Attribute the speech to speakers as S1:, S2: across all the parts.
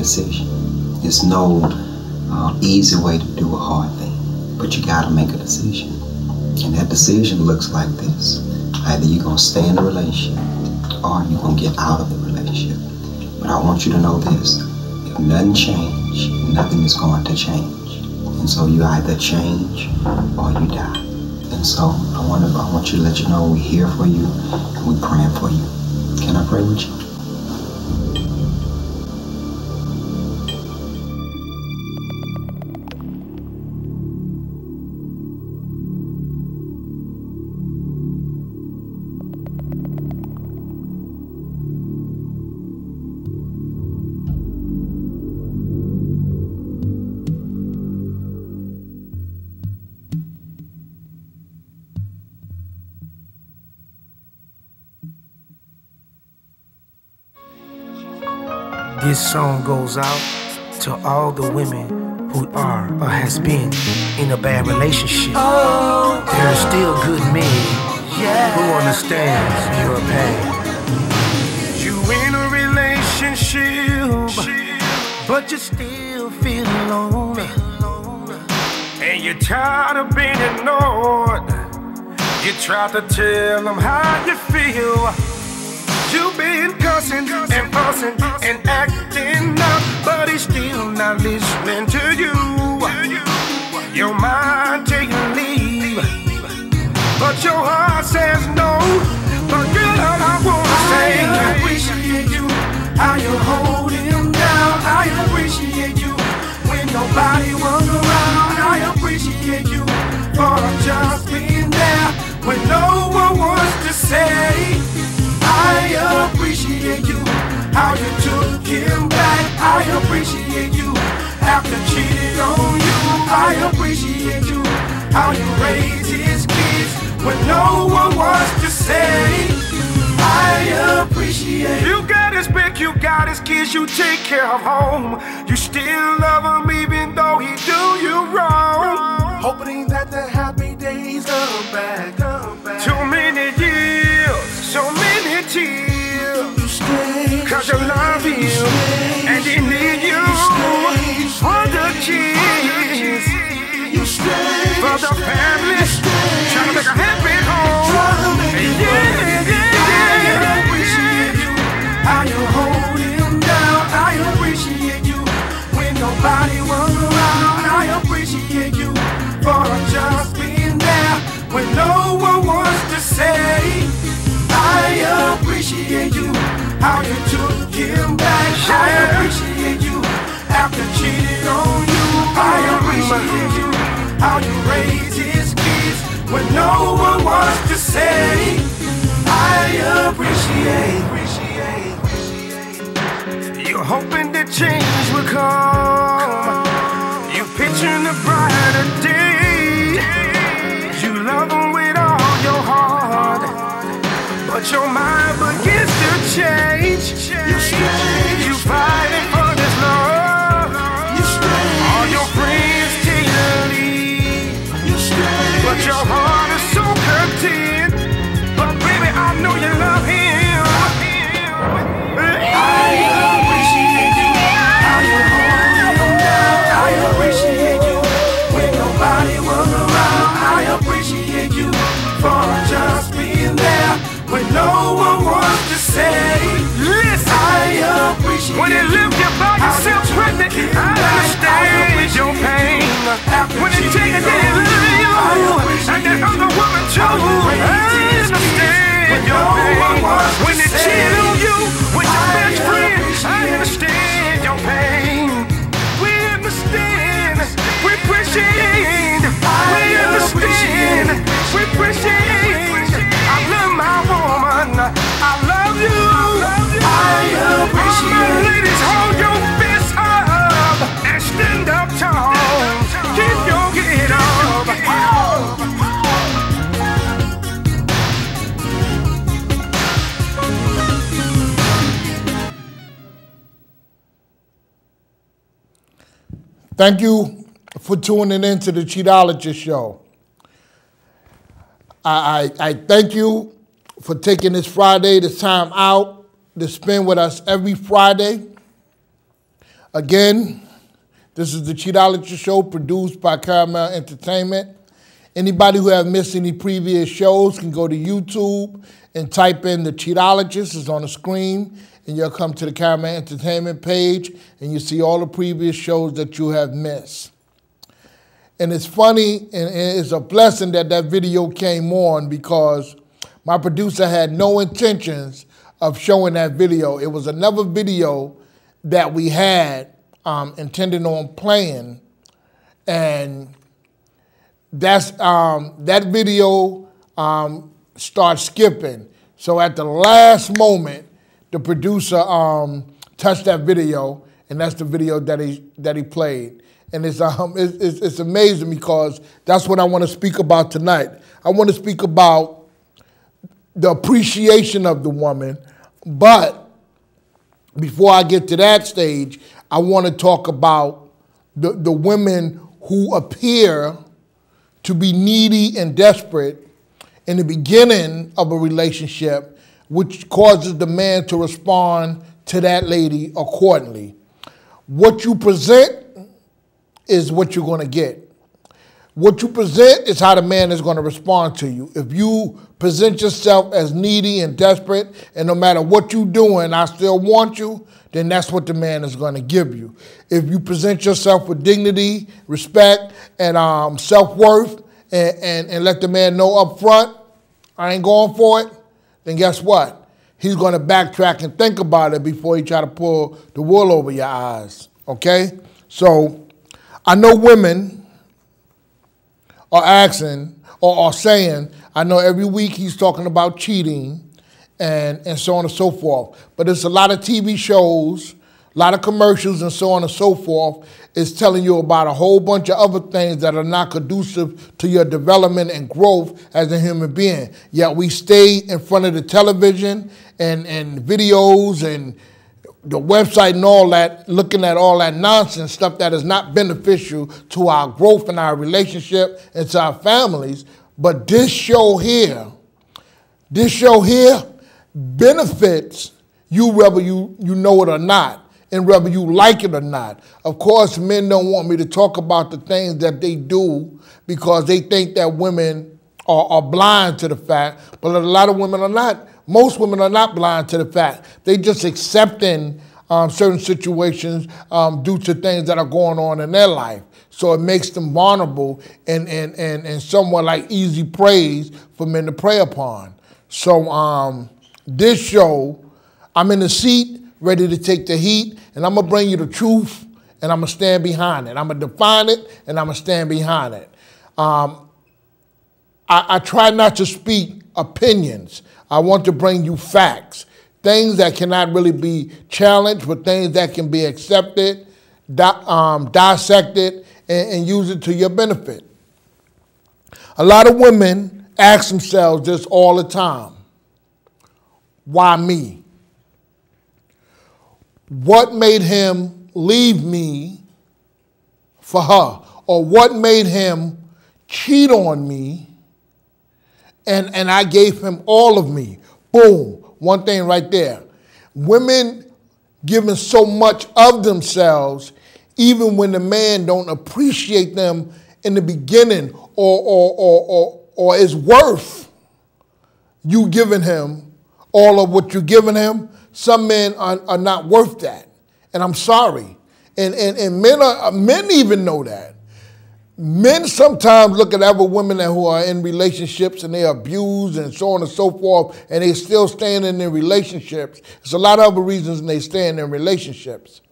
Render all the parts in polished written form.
S1: decision. There's no easy way to do a hard thing, but you gotta make a decision. And that decision looks like this. Either you're gonna stay in the relationship or you're gonna get out of the relationship. But I want you to know this. If nothing changes, nothing is going to change. And so you either change or you die. And so I want you to let you know we're here for you and we're praying for you. Can I pray with you?
S2: This song goes out to all the women who are or has been in a bad relationship. There are still good men who understand your pain. You in a relationship, but you still feel alone. And you're tired of being ignored. You try to tell them how you feel. You've been cussing and fussing and acting up, but he's still not listening to you. Your mind taking leave, but your heart says no. But girl, all I wanna say, I appreciate you, how you hold him down. I appreciate you when nobody was around. I appreciate you for just being there when no one wants to say. I appreciate you, how you took him back. I appreciate you after cheating on you. I appreciate you, how you raised his kids when no one wants to say. I appreciate you got his back, you got his kids, you take care of home. You still love him even though he do you wrong. Hoping that the happy days come back. Too many years, so many tears. You stay, cause you love him and he need you for the kids. You stay, for the family, trying to make a happy home. I appreciate you, how you hold him down. I appreciate you when nobody was around. I appreciate you for just being there when no one wants to say. I appreciate you, how you took him back. I appreciate you after cheating on you. I appreciate you, how you raised his kids when no one wants to say. I appreciate. You're hoping that change will come. You picturing a brighter day. You love him with all your heart, but your mind begins to change. You stay, you fighting for this love. You stay, all your friends tell you to leave. You stay, but your heart is so content. But baby, I know you love him. I appreciate you, how you hold him down. I appreciate you when nobody was around. I appreciate you for just being there when no one wants to say. Listen, I appreciate when they live you by yourself pregnant. I understand your pain. When they take it, they love you, and that other woman too. I understand your pain. When they cheat on you with your best friend, I understand your pain. We understand, we appreciate, we understand, we appreciate. I love my woman, I love you, I appreciate. Ladies, hold your fists up and stand up tall. Keep your head up.
S3: Thank you for tuning in to the Cheatologist show. I thank you for taking this Friday, this time out to spend with us every Friday. Again, this is the Cheatologist show produced by KaramelEntertainment. Anybody who have missed any previous shows can go to YouTube and type in the Cheatologist. It's on the screen, and you'll come to the KaramelEntertainment page, and you see all the previous shows that you have missed. And it's funny, and it's a blessing that that video came on, because my producer had no intentions of showing that video. It was another video that we had intended on playing, and that's that video starts skipping. So at the last moment, the producer touched that video, and that's the video that he played. And it's amazing, because that's what I want to speak about tonight. I want to speak about the appreciation of the woman, but before I get to that stage, I want to talk about the women who appear to be needy and desperate in the beginning of a relationship, which causes the man to respond to that lady accordingly. What you present is what you're going to get. What you present is how the man is going to respond to you. If you present yourself as needy and desperate, and no matter what you're doing, I still want you, then that's what the man is going to give you. If you present yourself with dignity, respect, and self-worth, and let the man know up front, I ain't going for it, then guess what? He's going to backtrack and think about it before he try to pull the wool over your eyes, okay? So I know women are asking or saying, I know every week he's talking about cheating and so on and so forth, but there's a lot of TV shows, a lot of commercials and so on and so forth is telling you about a whole bunch of other things that are not conducive to your development and growth as a human being. Yet we stay in front of the television and videos and the website and all that, looking at all that nonsense, stuff that is not beneficial to our growth and our relationship and to our families. But this show here benefits you whether you know it or not, and whether you like it or not. Of course, men don't want me to talk about the things that they do because they think that women are blind to the fact, but a lot of women are not. Most women are not blind to the fact. They just accepting certain situations due to things that are going on in their life. So it makes them vulnerable and somewhat like easy praise for men to prey upon. So this show, I'm in the seat, ready to take the heat, and I'm going to bring you the truth, and I'm going to stand behind it. I'm going to define it, and I'm going to stand behind it. I try not to speak opinions. I want to bring you facts, things that cannot really be challenged, but things that can be accepted, dissected, and use it to your benefit. A lot of women ask themselves this all the time. Why me? What made him leave me for her? Or what made him cheat on me and I gave him all of me? Boom, one thing right there. Women giving so much of themselves even when the man don't appreciate them in the beginning or is worth you giving him all of what you're giving him. Some men are not worth that, and I'm sorry. And men even know that. Men sometimes look at other women who are in relationships and they abuse and so on and so forth, and they still staying in their relationships. There's a lot of other reasons they stay in their relationships.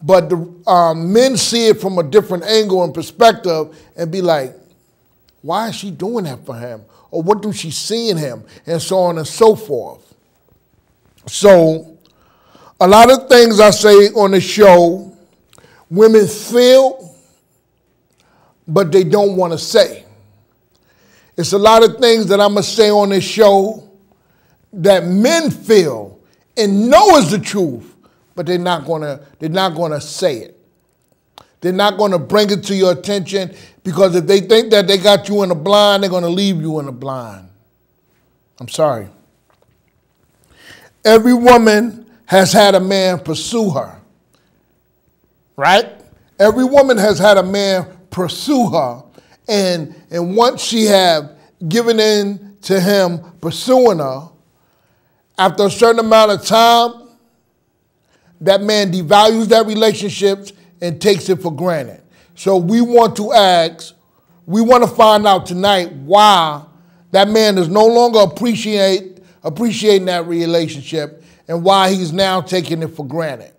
S3: But the men see it from a different angle and perspective and be like, why is she doing that for him? Or what do she see in him? And so on and so forth. So a lot of things I say on the show, women feel, but they don't want to say. It's a lot of things that I'm going to say on this show that men feel and know is the truth, but they're not going to say it. They're not going to bring it to your attention, because if they think that they got you in the blind, they're going to leave you in the blind. I'm sorry. Every woman has had a man pursue her. right? Every woman has had a man pursue her, and once she have given in to him pursuing her, after a certain amount of time, that man devalues that relationship and takes it for granted. So we want to find out tonight why that man is no longer appreciating that relationship and why he's now taking it for granted.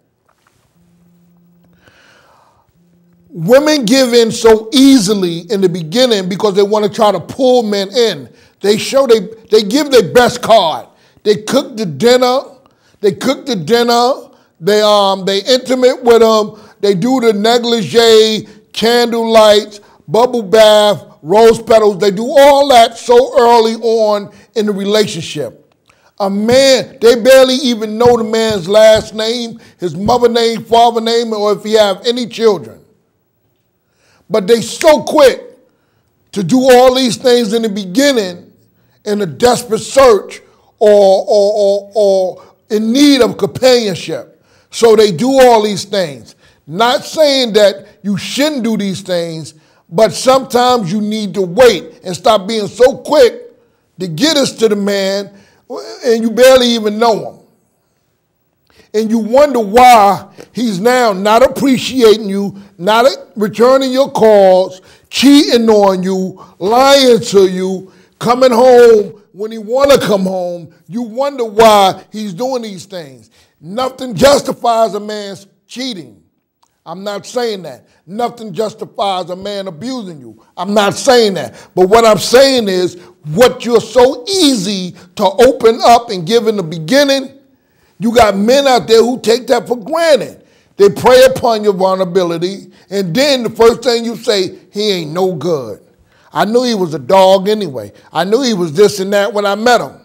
S3: Women give in so easily in the beginning because they want to try to pull men in. They give their best card. They cook the dinner. They intimate with them. They do the negligee, candle lights, bubble bath, rose petals. They do all that so early on in the relationship. A man, they barely even know the man's last name, his mother name, father name, or if he have any children. But they so quick to do all these things in the beginning in a desperate search or in need of companionship. So they do all these things. Not saying that you shouldn't do these things, but sometimes you need to wait and stop being so quick to get us to the man and you barely even know him. And you wonder why he's now not appreciating you, not returning your calls, cheating on you, lying to you, coming home when he want to come home. You wonder why he's doing these things. Nothing justifies a man's cheating. I'm not saying that. Nothing justifies a man abusing you. I'm not saying that. But what I'm saying is what you're so easy to open up and give in the beginning, you got men out there who take that for granted. They prey upon your vulnerability, and then the first thing you say, he ain't no good. I knew he was a dog anyway. I knew he was this and that when I met him.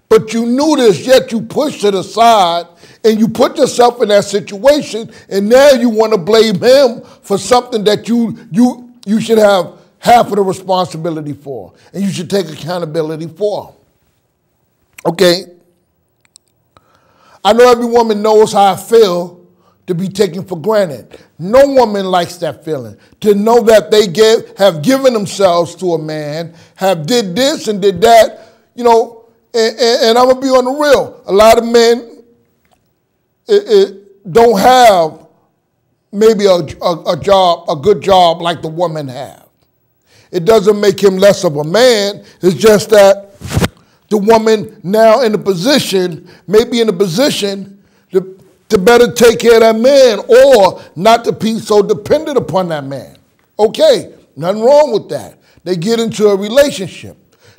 S3: But you knew this, yet you pushed it aside, and you put yourself in that situation, and now you want to blame him for something that you should have half of the responsibility for, and you should take accountability for. Okay? I know every woman knows how I feel to be taken for granted. No woman likes that feeling. To know that they have given themselves to a man, have did this and did that, you know, and I'm going to be on the real. A lot of men don't have maybe a good job like the woman have. It doesn't make him less of a man. It's just that the woman now in a position, maybe in a position to better take care of that man or not to be so dependent upon that man. Okay, nothing wrong with that. They get into a relationship.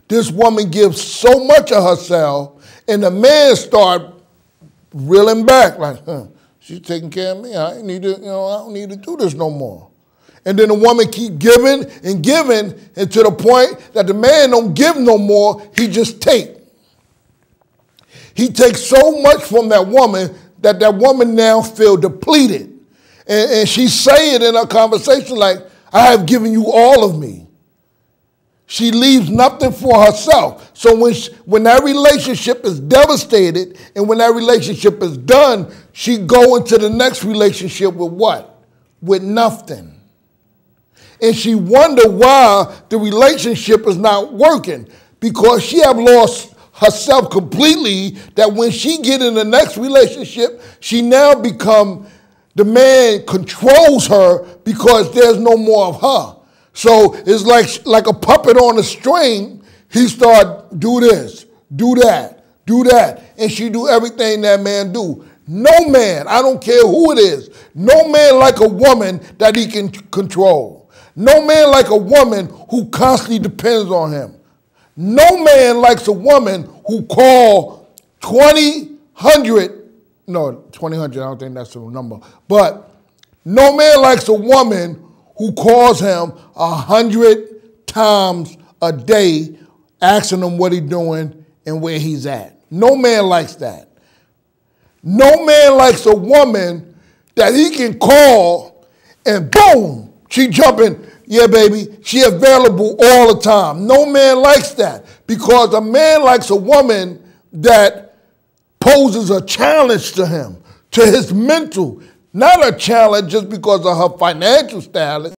S3: This woman gives so much of herself and the man start reeling back like, she's taking care of me. I don't need to do this no more. And then the woman keep giving and giving, and to the point that the man don't give no more, he just take. He takes so much from that woman that that woman now feel depleted. And she say it in her conversation like, I have given you all of me. She leaves nothing for herself. So when that relationship is devastated and when that relationship is done, she go into the next relationship with what? With nothing. And she wonder why the relationship is not working, because she have lost herself completely, that when she get in the next relationship, she now become, the man controls her because there's no more of her. So it's like a puppet on a string. He start, do this, do that, and she do everything that man do. No man, I don't care who it is, no man like a woman that he can control. No man like a woman who constantly depends on him. No man likes a woman who call 2000, no, 2000, I don't think that's the number, but no man likes a woman who calls him 100 times a day, asking him what he's doing and where he's at. No man likes that. No man likes a woman that he can call and boom, she jumping. Yeah, baby, she available all the time. No man likes that, because a man likes a woman that poses a challenge to him, to his mental. Not a challenge just because of her financial status.